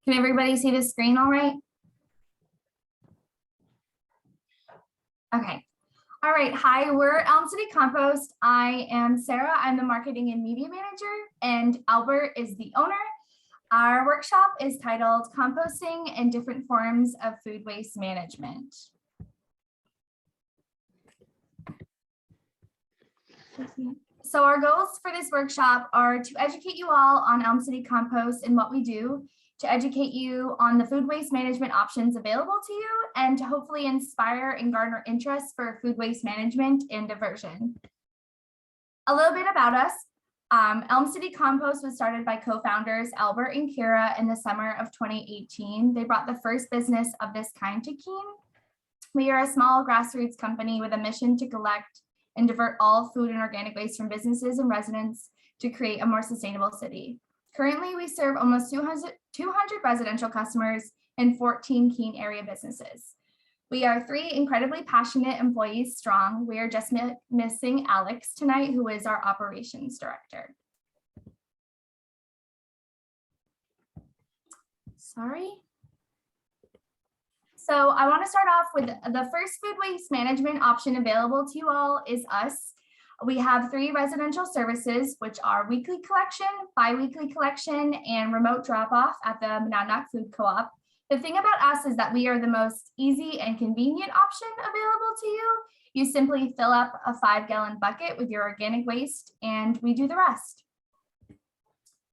Can everybody see the screen all right? Okay. All right. Hi, we're Elm City Compost. I am Sarah. I'm the marketing and media manager, and Albert is the owner. Our workshop is titled Composting and Different Forms of Food Waste Management. So our goals for this workshop are to educate you all on Elm City Compost and what we do, to educate you on the food waste management options available to you, and to hopefully inspire and garner interest for food waste management and diversion. A little bit about us. Elm City Compost was started by co-founders Albert and Kira in the summer of 2018. They brought the first business of this kind to Keene. We are a small grassroots company with a mission to collect and divert all food and organic waste from businesses and residents to create a more sustainable city. Currently, we serve almost 200 residential customers and 14 Keene area businesses. We are 3 incredibly passionate employees strong. We are just missing Alex tonight, who is our operations director. Sorry. So I want to start off with the first food waste management option available to you all is us. We have 3 residential services, which are weekly collection, bi-weekly collection, and remote drop-off at the Monadnock Food Co-op. The thing about us is that we are the most easy and convenient option available to you. You simply fill up a 5-gallon bucket with your organic waste, and we do the rest.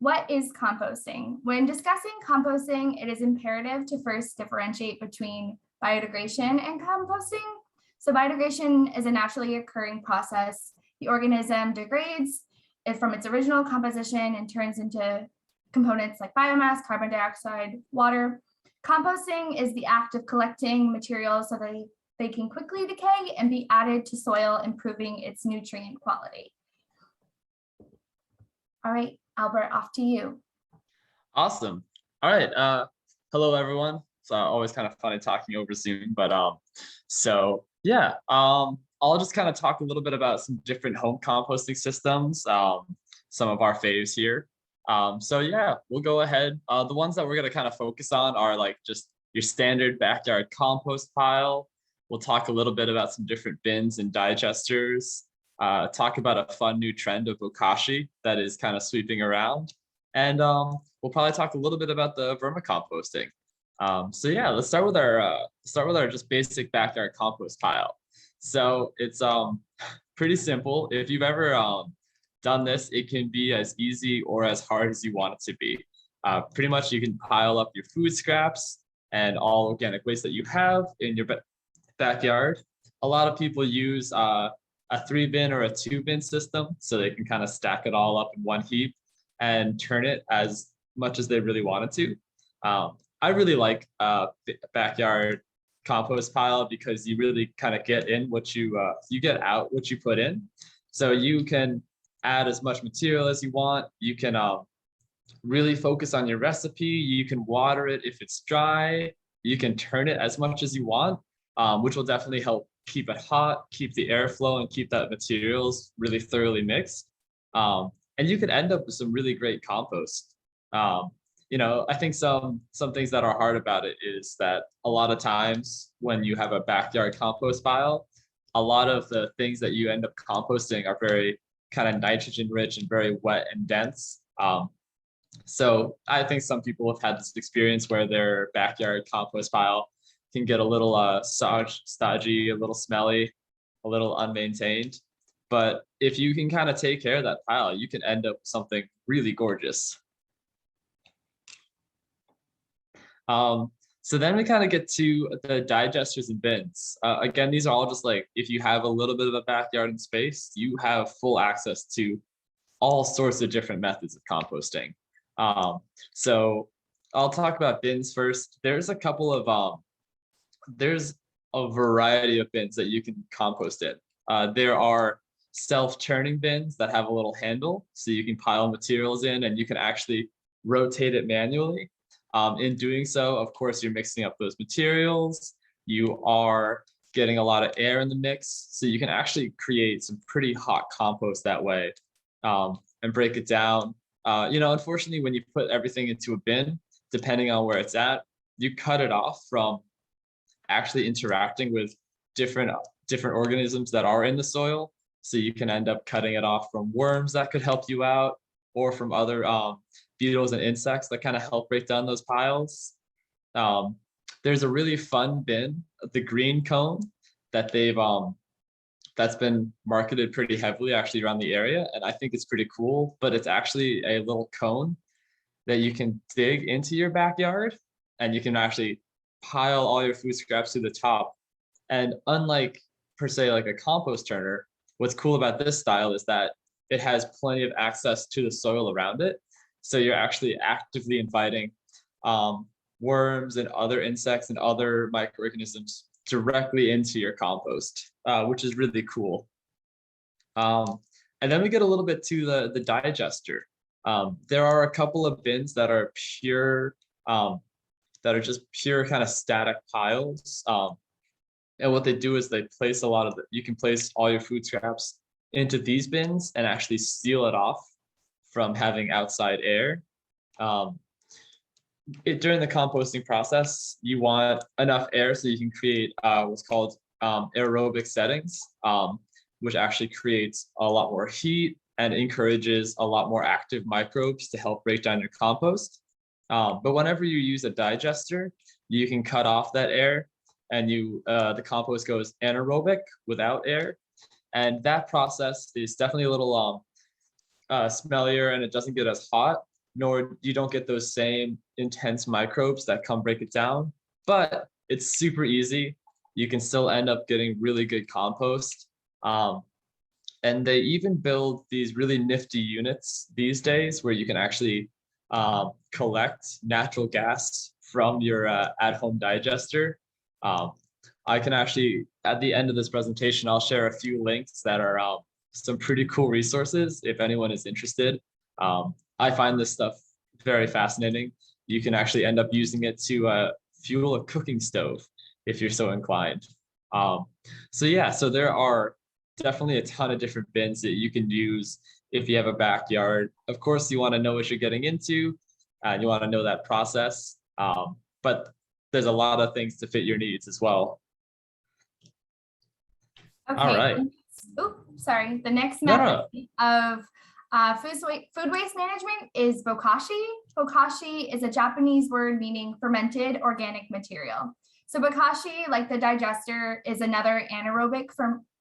What is composting? When discussing composting, it is imperative to first differentiate between biodegradation and composting. So biodegradation is a naturally occurring process. The organism degrades it from its original composition and turns into components like biomass, carbon dioxide, water. Composting is the act of collecting materials so that they can quickly decay and be added to soil, improving its nutrient quality. All right, Albert, off to you. Awesome. All right. Hello, everyone. It's always kind of funny talking over Zoom, but I'll just kind of talk a little bit about some different home composting systems, some of our faves here. We'll go ahead. The ones that we're going to kind of focus on are like just your standard backyard compost pile. We'll talk a little bit about some different bins and digesters, talk about a fun new trend of bokashi that is kind of sweeping around. And we'll probably talk a little bit about the vermicomposting. Let's start with our just basic backyard compost pile. So it's pretty simple. If you've ever done this, it can be as easy or as hard as you want it to be. Pretty much you can pile up your food scraps and all organic waste that you have in your backyard. A lot of people use a 3-bin or a 2-bin system, so they can kind of stack it all up in one heap and turn it as much as they really wanted to. I really like backyard compost pile because you really kind of get in what you get out what you put in. So you can add as much material as you want. You can really focus on your recipe. You can water it if it's dry. You can turn it as much as you want, which will definitely help keep it hot, keep the airflow, and keep that materials really thoroughly mixed. And you could end up with some really great compost. I think some things that are hard about it is that a lot of times when you have a backyard compost pile, a lot of the things that you end up composting are very kind of nitrogen rich and very wet and dense. So I think some people have had this experience where their backyard compost pile can get a little stodgy, a little smelly, a little unmaintained. But if you can kind of take care of that pile, you can end up with something really gorgeous. So then we kind of get to the digesters and bins. Again, these are all just like, if you have a little bit of a backyard and space, you have full access to all sorts of different methods of composting. So I'll talk about bins first. There's a variety of bins that you can compost in. There are self-turning bins that have a little handle, so you can pile materials in and you can actually rotate it manually. In doing so, of course, you're mixing up those materials. You are getting a lot of air in the mix, so you can actually create some pretty hot compost that way, and break it down. Unfortunately, when you put everything into a bin, depending on where it's at, you cut it off from actually interacting with different organisms that are in the soil. So you can end up cutting it off from worms that could help you out, or from other beetles and insects that kind of help break down those piles. Um, there's a really fun bin, the green cone, that that's been marketed pretty heavily actually around the area, and I think it's pretty cool. But it's actually a little cone that you can dig into your backyard, and you can actually pile all your food scraps to the top. And unlike per se like a compost turner, what's cool about this style is that it has plenty of access to the soil around it. So you're actually actively inviting worms and other insects and other microorganisms directly into your compost, which is really cool. And then we get a little bit to the digester. There are a couple of bins that are pure, that are just pure kind of static piles. And what they do is they place a lot of you can place all your food scraps into these bins and actually seal it off from having outside air. During the composting process, you want enough air so you can create what's called aerobic settings, which actually creates a lot more heat and encourages a lot more active microbes to help break down your compost. But whenever you use a digester, you can cut off that air, and the compost goes anaerobic without air. And that process is definitely a little smellier, and it doesn't get as hot, nor you don't get those same intense microbes that come break it down. But it's super easy. You can still end up getting really good compost. And they even build these really nifty units these days where you can actually collect natural gas from your at-home digester. I can actually, at the end of this presentation, I'll share a few links that are some pretty cool resources if anyone is interested. I find this stuff very fascinating. You can actually end up using it to fuel a cooking stove if you're so inclined. So yeah, so there are definitely a ton of different bins that you can use if you have a backyard. Of course, you want to know what you're getting into, and you want to know that process. But there's a lot of things to fit your needs as well. Okay. All right. Sorry. The next No, method no. of food waste management is bokashi. Bokashi is a Japanese word meaning fermented organic material. So bokashi, like the digester, is another anaerobic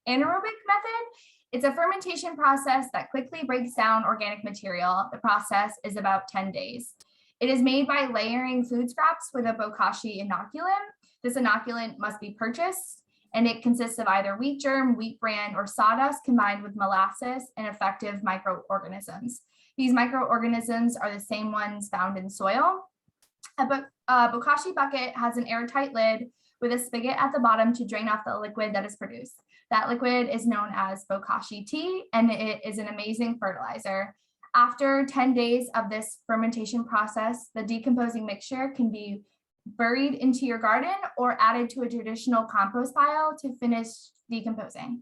method. It's a fermentation process that quickly breaks down organic material. The process is about 10 days. It is made by layering food scraps with a bokashi inoculant. This inoculant must be purchased, and it consists of either wheat germ, wheat bran, or sawdust combined with molasses and effective microorganisms. These microorganisms are the same ones found in soil. A bokashi bucket has an airtight lid with a spigot at the bottom to drain off the liquid that is produced. That liquid is known as bokashi tea, and it is an amazing fertilizer. After 10 days of this fermentation process, the decomposing mixture can be buried into your garden or added to a traditional compost pile to finish decomposing.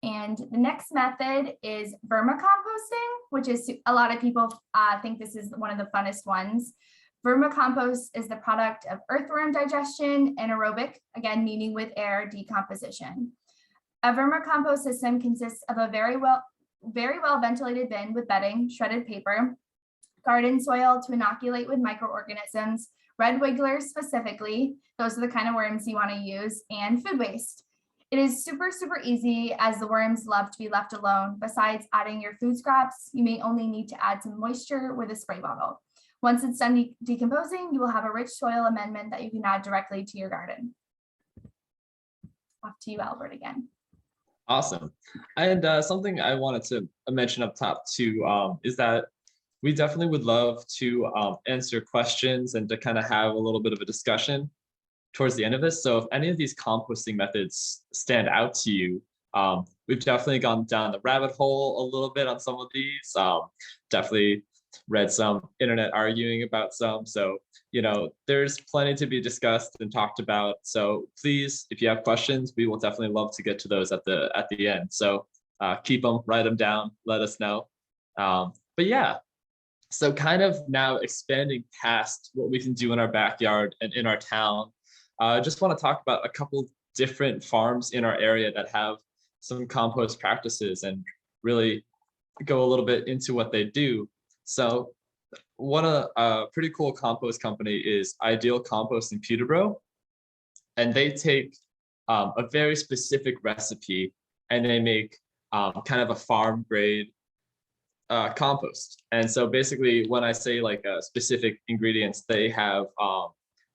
And the next method is vermicomposting, which is a lot of people think this is one of the funnest ones. Vermicompost is the product of earthworm digestion, anaerobic, again, meaning with air decomposition. A vermicompost system consists of a very well ventilated bin with bedding, shredded paper, garden soil to inoculate with microorganisms, red wigglers specifically, those are the kind of worms you want to use, and food waste. It is super, super easy as the worms love to be left alone. Besides adding your food scraps, you may only need to add some moisture with a spray bottle. Once it's done decomposing, you will have a rich soil amendment that you can add directly to your garden. Off to you, Albert, again. Awesome. And something I wanted to mention up top too is that we definitely would love to answer questions and to kind of have a little bit of a discussion towards the end of this. So if any of these composting methods stand out to you, we've definitely gone down the rabbit hole a little bit on some of these. Definitely read some internet arguing about some. So, you know, there's plenty to be discussed and talked about. So please, if you have questions, we will definitely love to get to those at the end. So keep them, write them down, let us know. But yeah, So kind of now expanding past what we can do in our backyard and in our town, I just want to talk about a couple different farms in our area that have some compost practices and really go a little bit into what they do. So one of a pretty cool compost company is Ideal Compost in Peterborough, and they take a very specific recipe and they make kind of a farm grade compost. And so basically, when I say like specific ingredients, they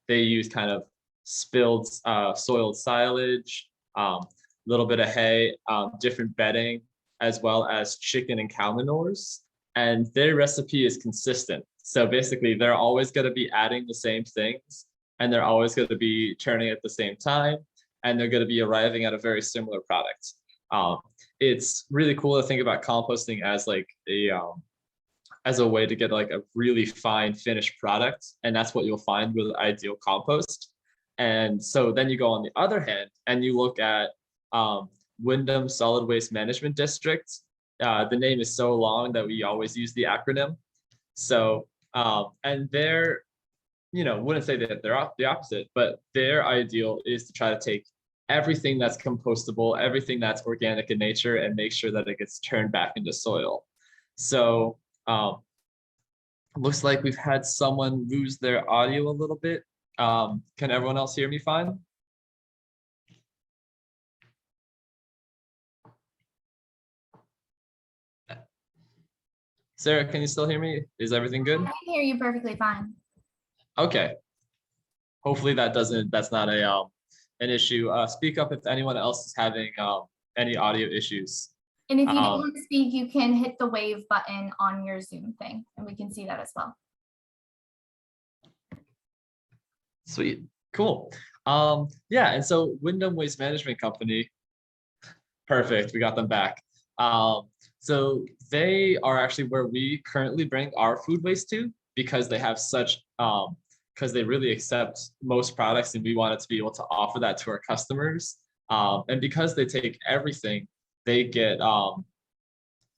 use kind of spilled soiled silage, a little bit of hay, different bedding, as well as chicken and cow manures. And their recipe is consistent. So basically, they're always going to be adding the same things, and they're always going to be turning at the same time, and they're going to be arriving at a very similar product. Um, it's really cool to think about composting as a way to get like a really fine finished product, and that's what you'll find with Ideal Compost. And so then you go on the other hand and you look at Wyndham Solid Waste Management District. The name is so long that we always use the acronym. So and they're, wouldn't say that they're the opposite, but their ideal is to try to take everything that's compostable, everything that's organic in nature, and make sure that it gets turned back into soil. So looks like we've had someone lose their audio a little bit. Can everyone else hear me fine? Sarah, can you still hear me? Is everything good? I can hear you perfectly fine. Okay. Hopefully that's not an issue. Speak up if anyone else is having any audio issues. And if you don't want to speak, you can hit the wave button on your Zoom thing, and we can see that as well. Sweet, cool. Yeah, and so Wyndham Waste Management Company, perfect, we got them back. So they are actually where we currently bring our food waste to, because they have such because they really accept most products, and we wanted to be able to offer that to our customers. And because they take everything, they get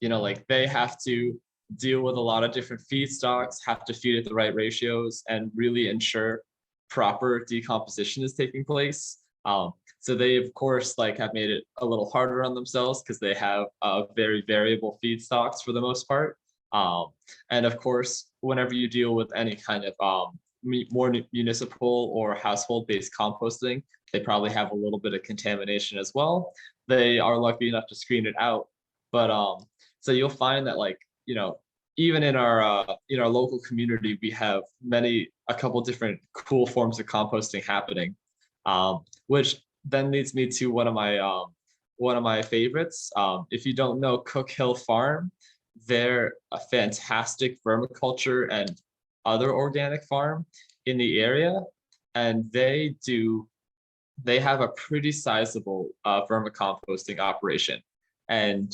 like they have to deal with a lot of different feedstocks, have to feed at the right ratios, and really ensure proper decomposition is taking place. So they of course have made it a little harder on themselves because they have very variable feedstocks for the most part. And of course, whenever you deal with any kind of more municipal or household-based composting, they probably have a little bit of contamination as well. They are lucky enough to screen it out, but so you'll find that even in our local community, we have a couple different cool forms of composting happening, which then leads me to one of my favorites. If you don't know Cook Hill Farm, they're a fantastic vermiculture and other organic farm in the area, and they have a pretty sizable vermicomposting operation. And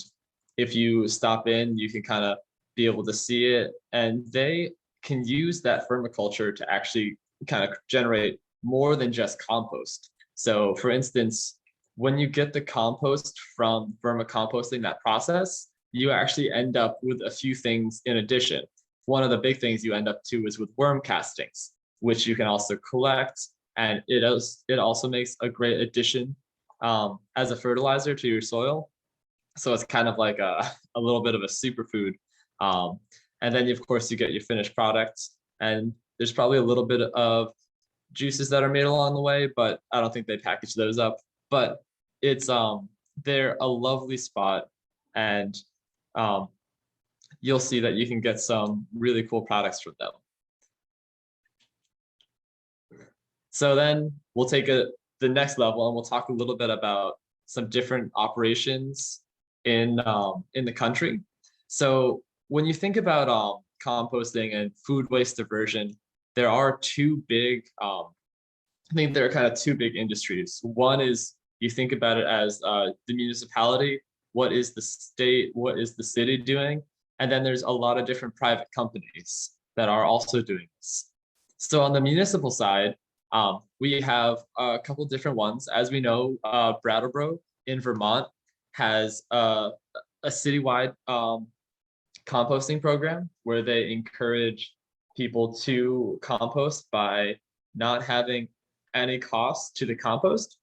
if you stop in, you can kind of be able to see it, and they can use that vermiculture to actually kind of generate more than just compost. So for instance, when you get the compost from vermicomposting, that process, you actually end up with a few things in addition. One of the big things you end up to is with worm castings, which you can also collect, and it also makes a great addition as a fertilizer to your soil. So it's kind of like a little bit of a superfood. And then of course you get your finished products, and there's probably a little bit of juices that are made along the way, but I don't think they package those up. But it's they're a lovely spot, and you'll see that you can get some really cool products from them. So then we'll take the next level, and we'll talk a little bit about some different operations in the country. So when you think about composting and food waste diversion, there are two big, I think there are kind of two big industries. One is you think about it as the municipality, what is the state, what is the city doing? And then there's a lot of different private companies that are also doing this. So on the municipal side, we have a couple different ones. As we know, Brattleboro in Vermont has a citywide composting program where they encourage people to compost by not having any cost to the compost,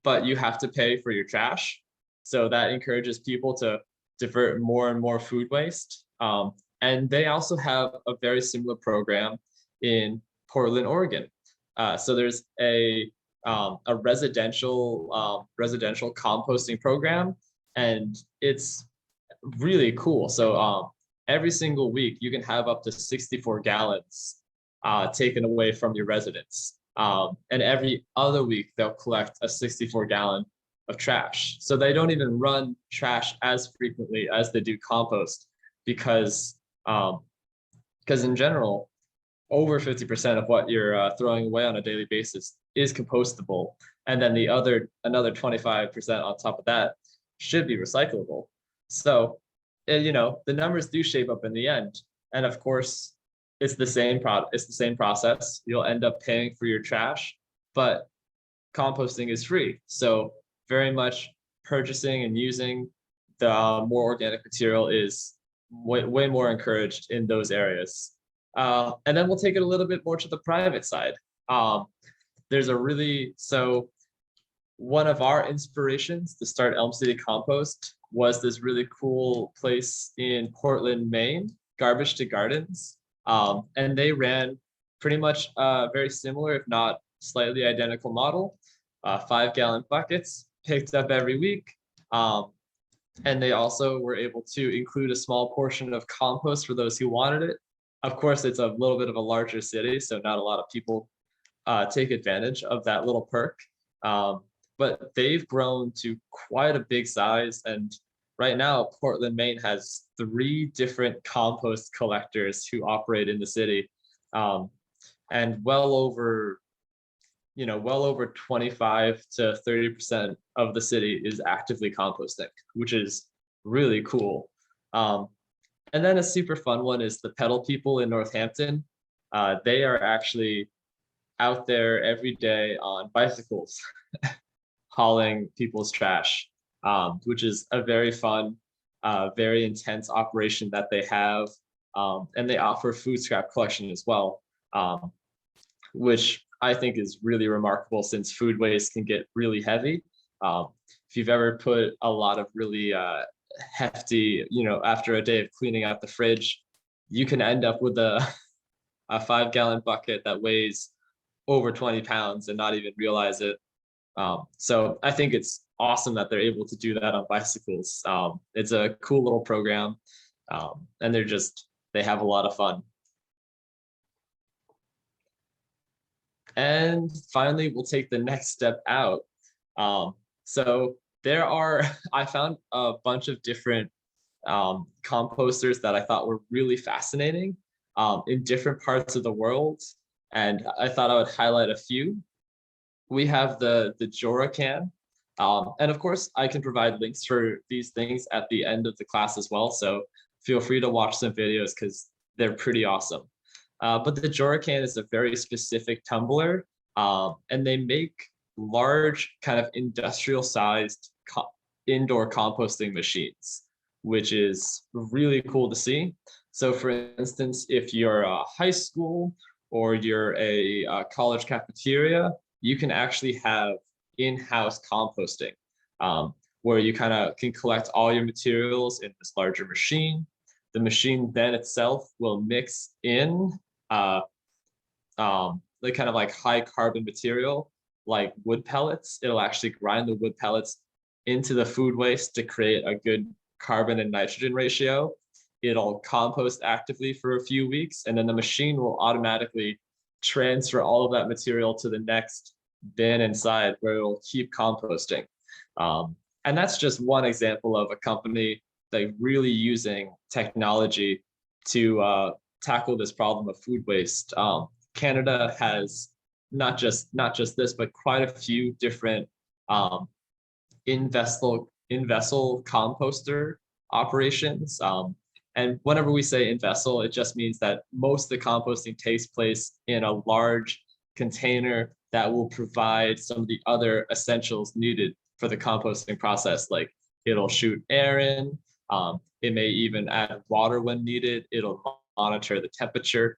but you have to pay for your trash. So that encourages people to divert more and more food waste. And they also have a very similar program in Portland, Oregon. So there's a residential composting program, and it's really cool. So every single week you can have up to 64 gallons taken away from your residents. And every other week they'll collect a 64-gallon of trash. So they don't even run trash as frequently as they do compost because in general, over 50% of what you're throwing away on a daily basis is compostable. And then another 25% on top of that should be recyclable. So, the numbers do shape up in the end. And of course, it's the same process. You'll end up paying for your trash, but composting is free. So very much purchasing and using the more organic material is way more encouraged in those areas. And then we'll take it a little bit more to the private side. So one of our inspirations to start Elm City Compost was this really cool place in Portland, Maine, Garbage to Gardens. And they ran pretty much very similar, if not slightly identical model, 5-gallon buckets picked up every week. And they also were able to include a small portion of compost for those who wanted it. Of course, it's a little bit of a larger city, so not a lot of people take advantage of that little perk. But they've grown to quite a big size. And right now, Portland, Maine has 3 different compost collectors who operate in the city. And well over 25 to 30% of the city is actively composting, which is really cool. And then a super fun one is the Pedal People in Northampton. They are actually out there every day on bicycles hauling people's trash, which is a very fun, very intense operation that they have. And they offer food scrap collection as well, which I think is really remarkable since food waste can get really heavy. If you've ever put a lot of really hefty, after a day of cleaning out the fridge, you can end up with a 5-gallon bucket that weighs over 20 pounds and not even realize it. So I think it's awesome that they're able to do that on bicycles. It's a cool little program, and they have a lot of fun. And finally, we'll take the next step out. So I found a bunch of different composters that I thought were really fascinating in different parts of the world. And I thought I would highlight a few. We have the Jora can. And of course, I can provide links for these things at the end of the class as well. So feel free to watch some videos because they're pretty awesome. But the Jora can is a very specific tumbler, and they make large kind of industrial sized indoor composting machines, which is really cool to see. So for instance, if you're a high school or you're a college cafeteria, you can actually have in-house composting, where you kind of can collect all your materials in this larger machine. The machine then itself will mix in the kind of like high carbon material like wood pellets. It'll actually grind the wood pellets into the food waste to create a good carbon and nitrogen ratio. It'll compost actively for a few weeks, and then the machine will automatically transfer all of that material to the next bin inside where it'll keep composting. And that's just one example of a company like really using technology to tackle this problem of food waste. Canada has not just this, but quite a few different in-vessel composter operations. And whenever we say in-vessel, it just means that most of the composting takes place in a large container that will provide some of the other essentials needed for the composting process. Like it'll shoot air in, It may even add water when needed. It'll monitor the temperature.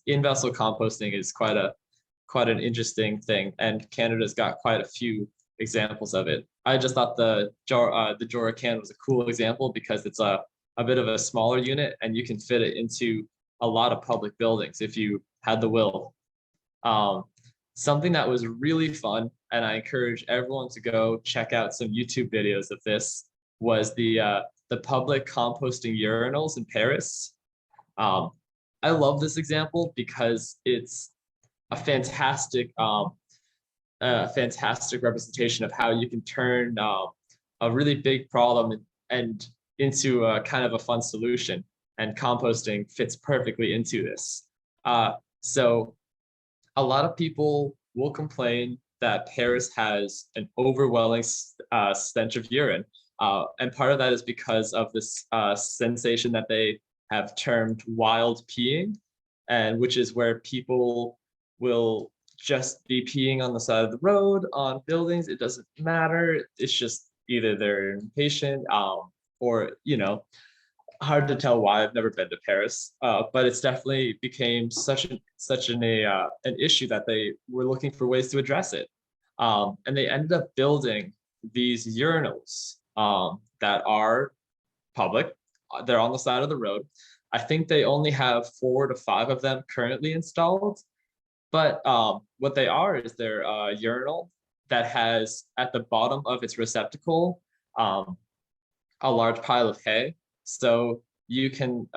In-vessel composting is quite an interesting thing, and Canada's got quite a few examples of it. I just thought the Jora can was a cool example because it's a bit of a smaller unit and you can fit it into a lot of public buildings if you had the will. Something that was really fun, and I encourage everyone to go check out some YouTube videos of this, was the public composting urinals in Paris. I love this example because it's a fantastic representation of how you can turn a really big problem and into a kind of a fun solution. And composting fits perfectly into this. So a lot of people will complain that Paris has an overwhelming stench of urine. And part of that is because of this sensation that they have termed wild peeing, and which is where people will just be peeing on the side of the road, on buildings. It doesn't matter. It's just either they're impatient or, hard to tell why. I've never been to Paris, but it's definitely became such an issue that they were looking for ways to address it, and they ended up building these urinals that are public. They're on the side of the road. I think they only have 4 to 5 of them currently installed, but what they are is they're a urinal that has at the bottom of its receptacle a large pile of hay. So urine,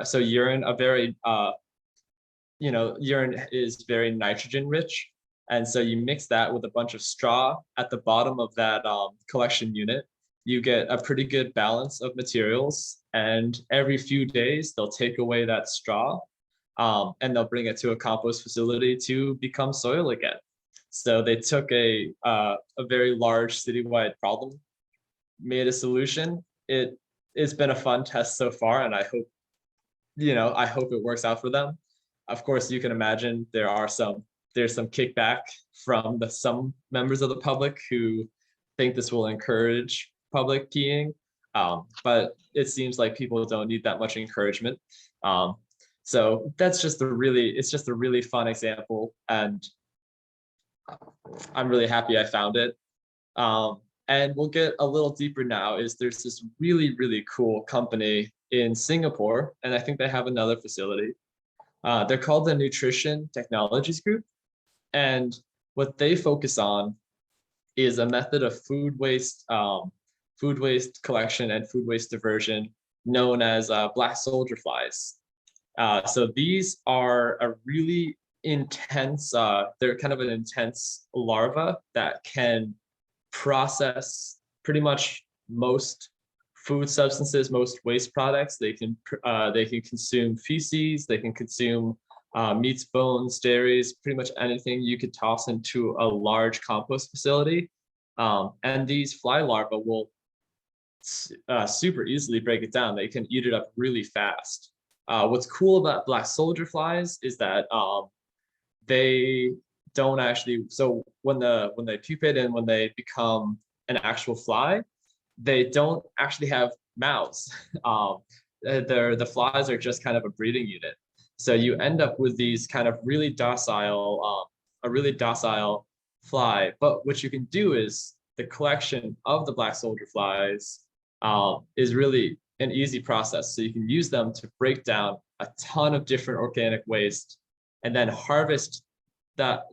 urine is very nitrogen rich. And so you mix that with a bunch of straw at the bottom of that collection unit, you get a pretty good balance of materials. And every few days, they'll take away that straw and they'll bring it to a compost facility to become soil again. So they took a very large citywide problem, made a solution. It's been a fun test so far, and I hope it works out for them. Of course, you can imagine there's some kickback from some members of the public who think this will encourage public peeing, but it seems like people don't need that much encouragement. So it's just a really fun example, and I'm really happy I found it. And we'll get a little deeper now. There's this really, really cool company in Singapore, and I think they have another facility. They're called the Nutrition Technologies Group, and what they focus on is a method of food waste collection and food waste diversion known as black soldier flies. So these are a really intense, they're kind of an intense larva that can process pretty much most food substances, most waste products. They can consume feces, they can consume meats, bones, dairies, pretty much anything you could toss into a large compost facility. And these fly larvae will super easily break it down. They can eat it up really fast. What's cool about black soldier flies is that they don't actually, so when they pupate and when they become an actual fly, they don't actually have mouths. The flies are just kind of a breeding unit. So you end up with these kind of really docile, a really docile fly. But what you can do is the collection of the black soldier flies is really an easy process. So you can use them to break down a ton of different organic waste and then harvest that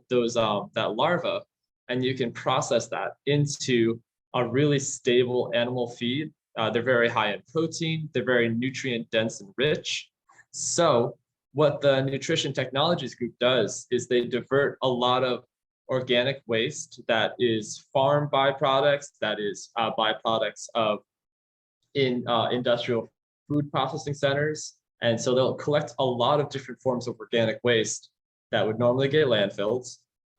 larva, and you can process that into a really stable animal feed. They're very high in protein, they're very nutrient dense and rich. So what the Nutrition Technologies Group does is they divert a lot of organic waste that is farm byproducts, that is byproducts of industrial food processing centers. And so they'll collect a lot of different forms of organic waste that would normally get landfilled,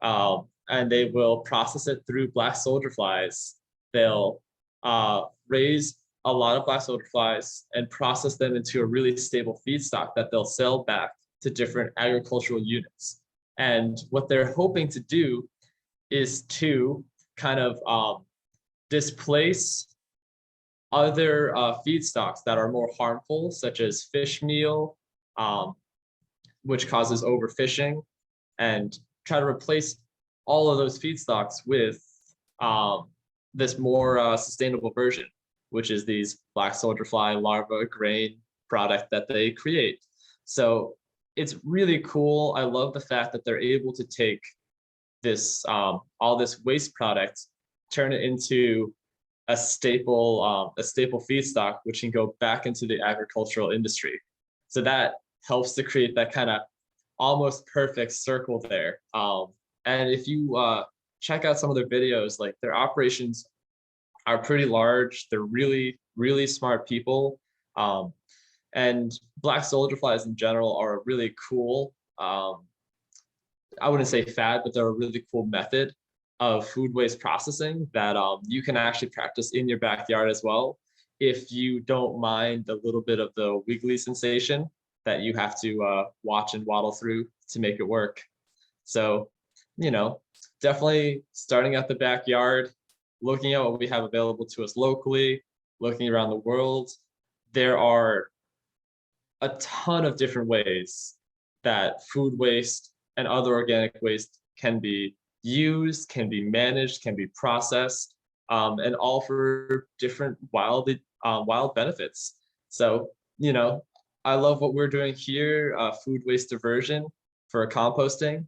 and they will process it through black soldier flies. They'll raise a lot of black soldier flies and process them into a really stable feedstock that they'll sell back to different agricultural units. And what they're hoping to do is to kind of displace other feedstocks that are more harmful, such as fish meal, um, which causes overfishing, and try to replace all of those feedstocks with um, this more sustainable version, which is these black soldier fly larva grain product that they create. So it's really cool. I love the fact that they're able to take this all this waste product, turn it into a staple feedstock, which can go back into the agricultural industry. So that helps to create that kind of almost perfect circle there. And if you check out some of their videos, like their operations are pretty large. They're really, really smart people. Um, and black soldier flies in general are a really cool, I wouldn't say fad, but they're a really cool method of food waste processing that you can actually practice in your backyard as well, if you don't mind a little bit of the wiggly sensation that you have to watch and waddle through to make it work. So, you know, definitely starting at the backyard, looking at what we have available to us locally, looking around the world. There are a ton of different ways that food waste and other organic waste can be used, can be managed, can be processed, and all for different wild benefits. So, you know, I love what we're doing here, food waste diversion for composting.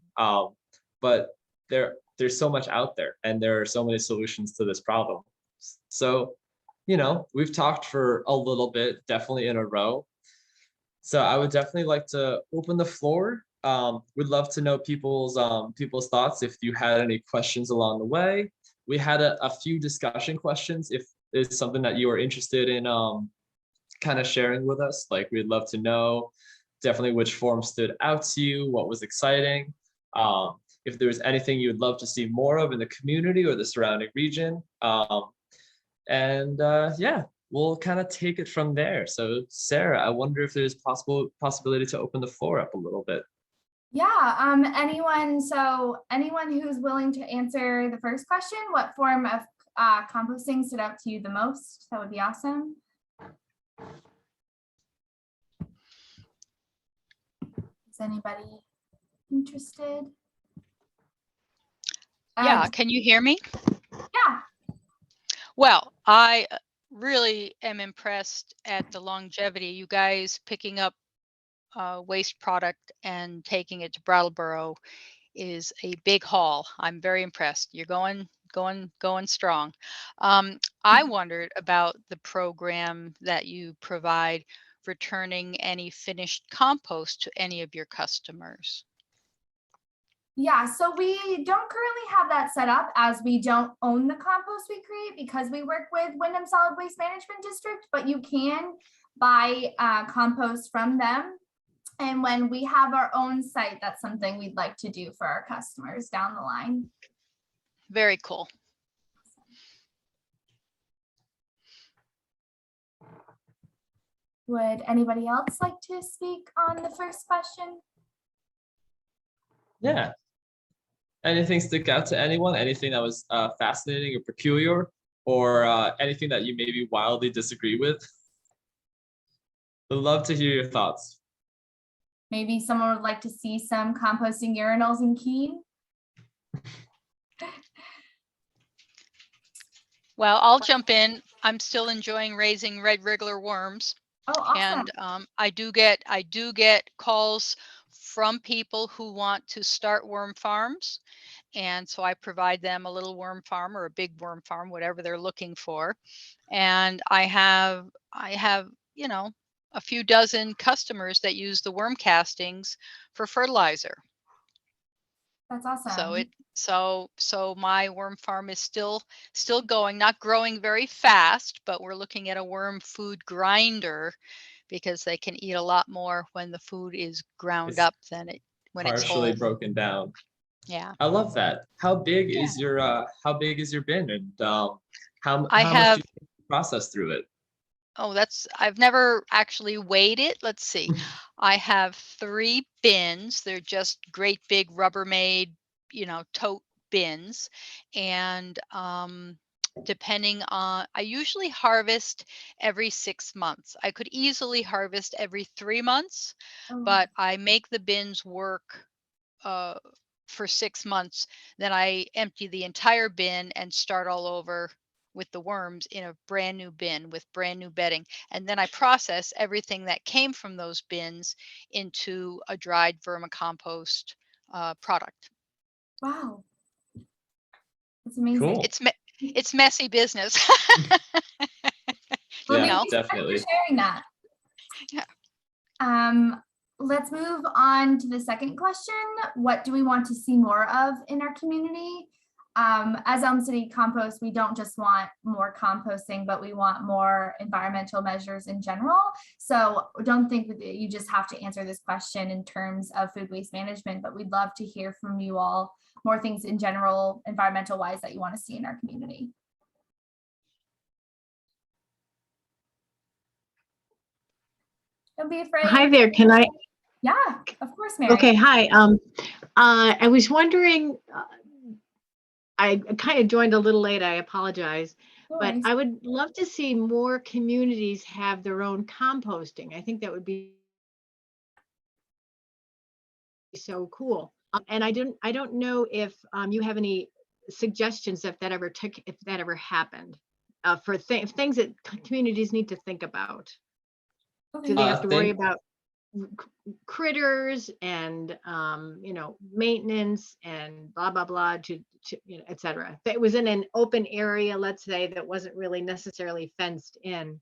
But there's so much out there, and there are so many solutions to this problem. So, you know, we've talked for a little bit, definitely in a row. So I would definitely like to open the floor. We'd love to know people's thoughts. If you had any questions along the way, we had a few discussion questions. If it's something that you are interested in, kind of sharing with us, like we'd love to know definitely which form stood out to you, what was exciting. If there was anything you would love to see more of in the community or the surrounding region. And yeah, we'll kind of take it from there. So Sarah, I wonder if there's possibility to open the floor up a little bit. Yeah, anyone who's willing to answer the first question, what form of composting stood out to you the most? That would be awesome. Is anybody interested? Yeah, can you hear me? Yeah. Well, I really am impressed at the longevity. You guys picking up waste product and taking it to Brattleboro is a big haul. I'm very impressed. You're going strong. I wondered about the program that you provide, returning any finished compost to any of your customers. Yeah, so we don't currently have that set up, as we don't own the compost we create because we work with Wyndham Solid Waste Management District, but you can buy compost from them. And when we have our own site, that's something we'd like to do for our customers down the line. Very cool. Would anybody else like to speak on the first question? Yeah. Anything stick out to anyone? Anything that was fascinating or peculiar, or anything that you maybe wildly disagree with? Would love to hear your thoughts. Maybe someone would like to see some composting urinals in Keene. Well, I'll jump in. I'm still enjoying raising red wriggler worms. Oh, awesome. And I do get calls from people who want to start worm farms. And so I provide them a little worm farm or a big worm farm, whatever they're looking for. And I have, you know, a few dozen customers that use the worm castings for fertilizer. That's awesome. So my worm farm is still going, not growing very fast, but we're looking at a worm food grinder because they can eat a lot more when the food is ground up than when it's Partially whole. broken down. Yeah. I love that. How big is your bin, and how much do you process through it? Oh, I've never actually weighed it. Let's see. I have 3 bins. They're just great big Rubbermaid, tote bins. And depending on, I usually harvest every 6 months. I could easily harvest every 3 months, Oh, but I make the bins work uh, for 6 months. Then I empty the entire bin and start all over with the worms in a brand new bin with brand new bedding. And then I process everything that came from those bins into a dried vermicompost product. wow, that's amazing. Cool. It's messy business. Well, You Yeah, thank know, you so much for definitely. sharing that. yeah. Let's move on to the second question. What do we want to see more of in our community? As Elm City Compost, we don't just want more composting, but we want more environmental measures in general. So don't think that you just have to answer this question in terms of food waste management, but we'd love to hear from you all more things in general, environmental wise, that you want to see in our community. Don't be afraid. Hi there, can I? Yeah, of course, Mary. Okay, hi. I was wondering, I kind of joined a little late, I apologize, No but worries. I would love to see more communities have their own composting. I think that would be so cool. And I don't know if you have any suggestions if that ever happened, for things that communities need to think about. Do they Okay. have to worry Think about critters and maintenance and blah blah blah to et cetera? If it was in an open area, let's say, that wasn't really necessarily fenced in.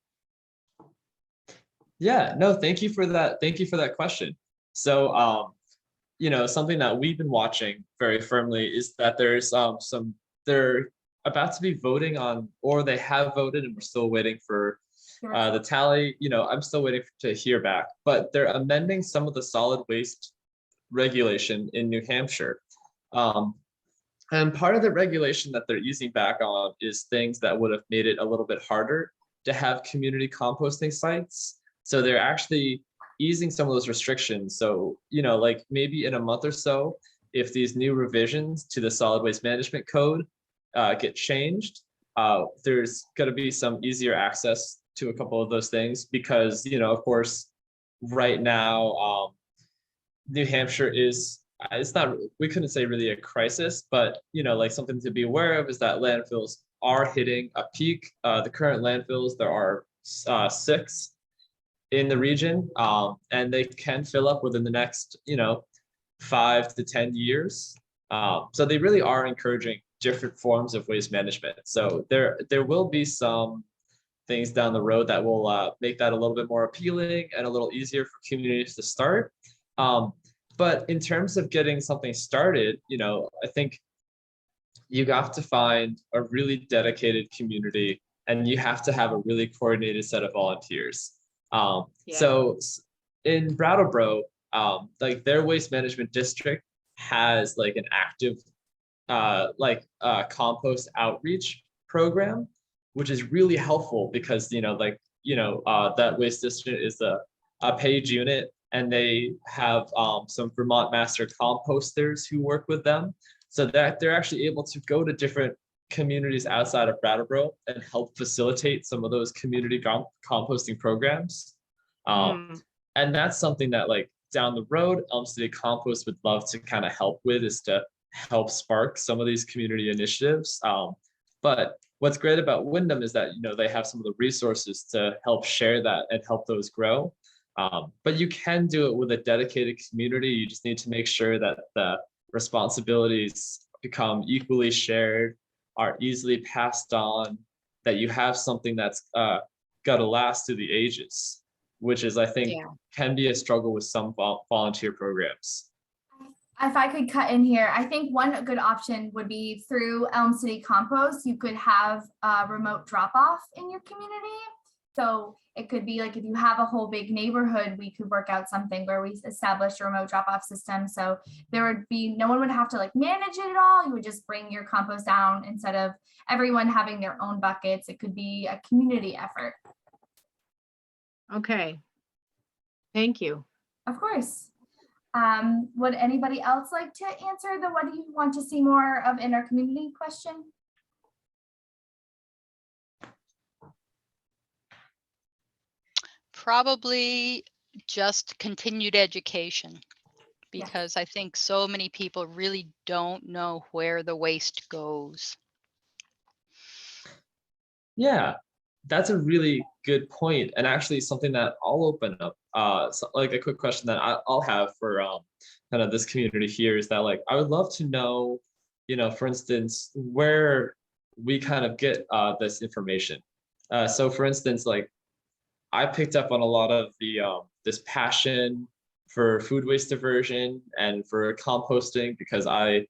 Yeah, no, thank you for that. Thank you for that question. So, something that we've been watching very firmly is that there's they're about to be voting on, or they have voted, and we're still waiting for the tally. I'm still waiting to hear back, but they're amending some of the solid waste regulation in New Hampshire. Um, and part of the regulation that they're easing back on is things that would have made it a little bit harder to have community composting sites. So they're actually easing some of those restrictions. So, like maybe in a month or so, if these new revisions to the solid waste management code get changed, there's going to be some easier access to a couple of those things because, of course, right now, New Hampshire is, it's not, we couldn't say really a crisis, but like something to be aware of is that landfills are hitting a peak. The current landfills, there are 6 in the region, and they can fill up within the next 5 to 10 years. So they really are encouraging different forms of waste management. So there will be some things down the road that will make that a little bit more appealing and a little easier for communities to start. But in terms of getting something started, I think you have to find a really dedicated community and you have to have a really coordinated set of volunteers. Yeah. So in Brattleboro, like their waste management district has like an active compost outreach program, which is really helpful because that waste district is a paid unit, and they have some Vermont master composters who work with them, so that they're actually able to go to different communities outside of Brattleboro and help facilitate some of those community composting programs. And that's something that like down the road, Elm City Compost would love to kind of help with, is to help spark some of these community initiatives. But what's great about Wyndham is that they have some of the resources to help share that and help those grow. But you can do it with a dedicated community. You just need to make sure that the responsibilities become equally shared, are easily passed on, that you have something that's got to last through the ages, which is, I think, can be a struggle with some volunteer programs. If I could cut in here, I think one good option would be through Elm City Compost. You could have a remote drop off in your community. So it could be like if you have a whole big neighborhood, we could work out something where we establish a remote drop off system. So there would be, no one would have to like manage it at all. You would just bring your compost down instead of everyone having their own buckets. It could be a community effort. Okay. Thank you. Of course. Would anybody else like to answer the what do you want to see more of in our community question? Probably just continued education, Yes. because I think so many people really don't know where the waste goes. Yeah, that's a really good point, and actually something that I'll open up. So, like a quick question that I'll have for kind of this community here is that like I would love to know, for instance, where we kind of get this information. So for instance, like I picked up on a lot of the this passion for food waste diversion and for composting because I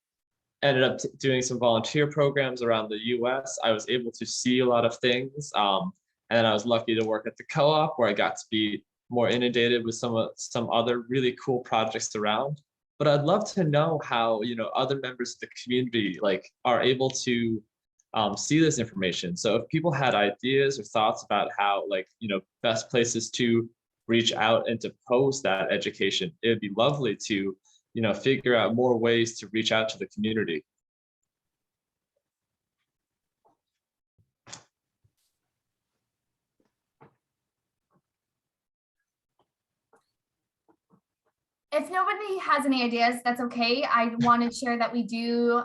ended up doing some volunteer programs around the US. I was able to see a lot of things. And then I was lucky to work at the co-op where I got to be more inundated with some other really cool projects around. But I'd love to know how, other members of the community like are able to see this information. So if people had ideas or thoughts about how like, best places to reach out and to post that education, it'd be lovely to figure out more ways to reach out to the community. If nobody has any ideas, that's okay. I want to share that we do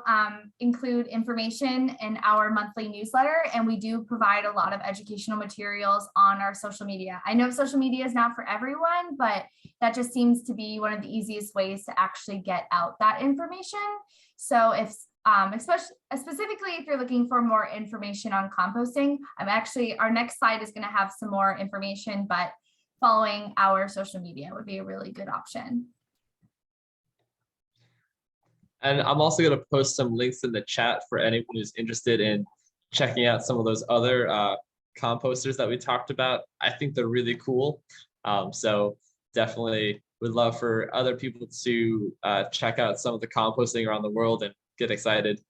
include information in our monthly newsletter, and we do provide a lot of educational materials on our social media. I know social media is not for everyone, but that just seems to be one of the easiest ways to actually get out that information. So if specifically if you're looking for more information on composting, our next slide is going to have some more information, but following our social media would be a really good option. And I'm also going to post some links in the chat for anyone who's interested in checking out some of those other composters that we talked about. I think they're really cool. So definitely would love for other people to check out some of the composting around the world and get excited.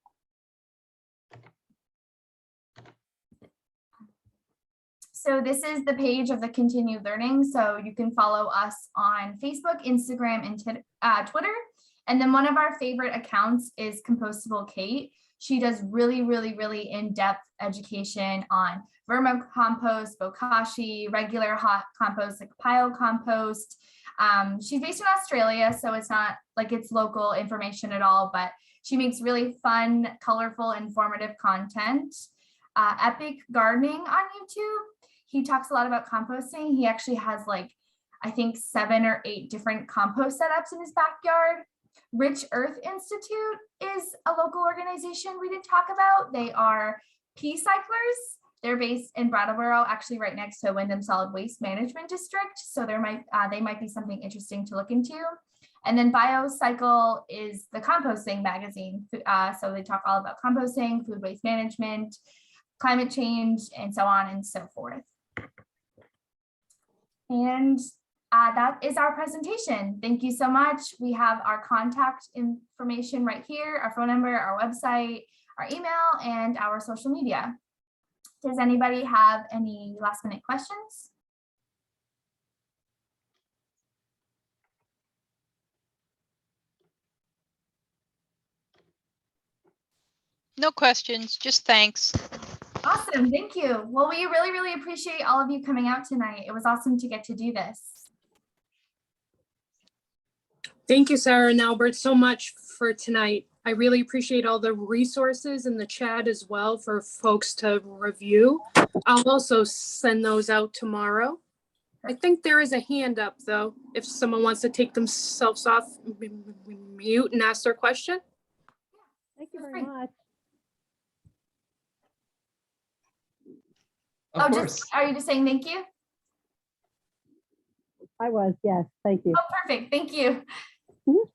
So this is the page of the continued learning. So you can follow us on Facebook, Instagram, and Twitter. And then one of our favorite accounts is Compostable Kate. She does really, really, really in-depth education on vermicompost, bokashi, regular hot compost, like pile compost. She's based in Australia, so it's not like it's local information at all, but she makes really fun, colorful, informative content. Epic Gardening on YouTube. He talks a lot about composting. He actually has like, I think 7 or 8 different compost setups in his backyard. Rich Earth Institute is a local organization we didn't talk about. They are pea cyclers. They're based in Brattleboro, actually right next to Wyndham Solid Waste Management District. So they might be something interesting to look into. And then BioCycle is the composting magazine. So they talk all about composting, food waste management, climate change, and so on and so forth. And that is our presentation. Thank you so much. We have our contact information right here, our phone number, our website, our email, and our social media. Does anybody have any last minute questions? No questions, just thanks. Awesome, thank you. Well, we really, really appreciate all of you coming out tonight. It was awesome to get to do this. Thank you, Sarah and Albert, so much for tonight. I really appreciate all the resources in the chat as well for folks to review. I'll also send those out tomorrow. I think there is a hand up though, if someone wants to take themselves off mute and ask their question. Thank you very much. Of course. Are you just saying thank you? I was, yes, thank you. Oh, perfect, thank you. Mhm.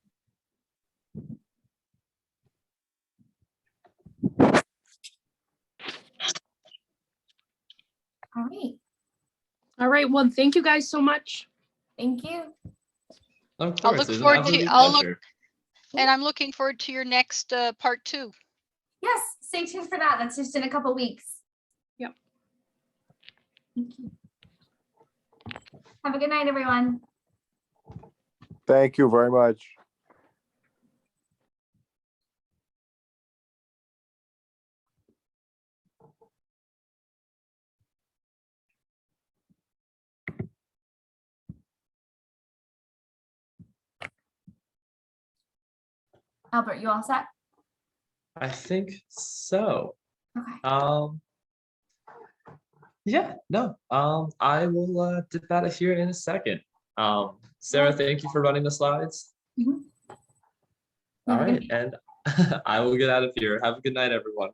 All right, All right, well, thank you guys so much. thank you. Of I'll course. look It's an forward absolute to, pleasure. and I'm looking forward to your next part 2. Yes, stay tuned for that. That's just in a couple weeks. Yep. Thank you. Have a good night, everyone. Thank you very much. Albert, you all set? I think so. Okay. Yeah, no, I will dip out of here in a second. Sarah, thank you for running the slides. Mhm. All Have a good right, and I will get out of here. Have a good night, everyone.